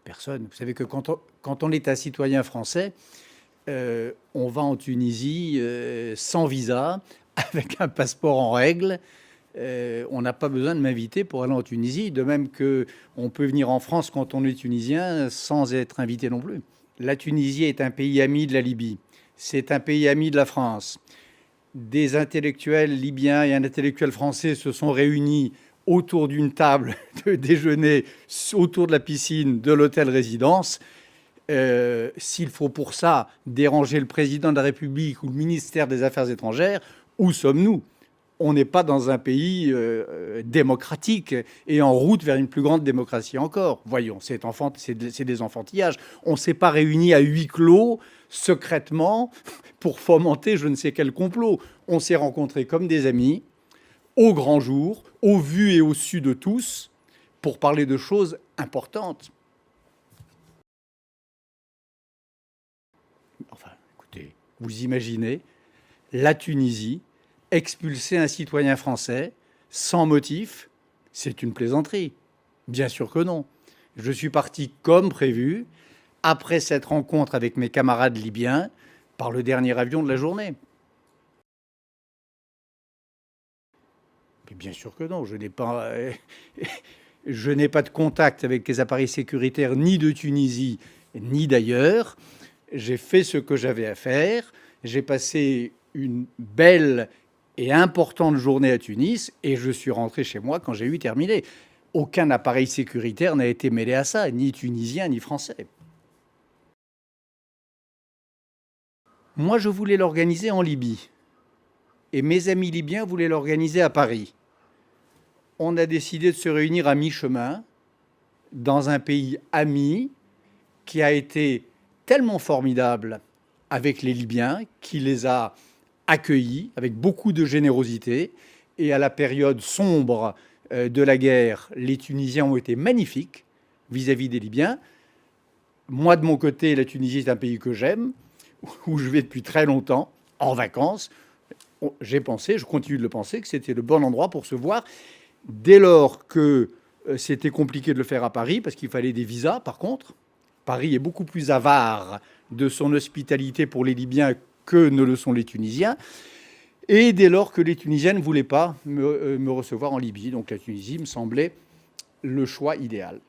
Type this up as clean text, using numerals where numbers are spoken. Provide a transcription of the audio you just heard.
Personne. Vous savez que quand on est un citoyen français, on va en Tunisie sans visa, avec un passeport en règle. On n'a pas besoin de m'inviter pour aller en Tunisie, de même qu'on peut venir en France quand on est tunisien sans être invité non plus. La Tunisie est un pays ami de la Libye. C'est un pays ami de la France. Des intellectuels libyens et un intellectuel français se sont réunis autour d'une table de déjeuner autour de la piscine de l'hôtel-résidence. S'il faut pour ça déranger le président de la République ou le ministère des Affaires étrangères, où sommes-nous? On n'est pas dans un pays démocratique et en route vers une plus grande démocratie encore. Voyons, c'est des enfantillages. On ne s'est pas réunis à huis clos, secrètement, pour fomenter je ne sais quel complot. On s'est rencontrés comme des amis, au grand jour, au vu et au su de tous, pour parler de choses importantes. Enfin, écoutez, vous imaginez la Tunisie expulser un citoyen français sans motif, c'est une plaisanterie. Bien sûr que non. Je suis parti comme prévu, après cette rencontre avec mes camarades libyens, par le dernier avion de la journée. Mais bien sûr que non. Je n'ai pas de contact avec les appareils sécuritaires ni de Tunisie ni d'ailleurs. J'ai fait ce que j'avais à faire. J'ai passé une belle et importante journée à Tunis et je suis rentré chez moi quand j'ai eu terminé. Aucun appareil sécuritaire n'a été mêlé à ça, ni tunisien ni français. Moi, je voulais l'organiser en Libye et mes amis libyens voulaient l'organiser à Paris. On a décidé de se réunir à mi-chemin dans un pays ami qui a été tellement formidable avec les Libyens, qui les a accueillis avec beaucoup de générosité. Et à la période sombre de la guerre, les Tunisiens ont été magnifiques vis-à-vis des Libyens. Moi, de mon côté, la Tunisie est un pays que j'aime, où je vais depuis très longtemps, en vacances. J'ai pensé, je continue de le penser, que c'était le bon endroit pour se voir. Dès lors que c'était compliqué de le faire à Paris, parce qu'il fallait des visas, par contre. Paris est beaucoup plus avare de son hospitalité pour les Libyens que ne le sont les Tunisiens. Et dès lors que les Tunisiens ne voulaient pas me recevoir en Libye. Donc la Tunisie me semblait le choix idéal.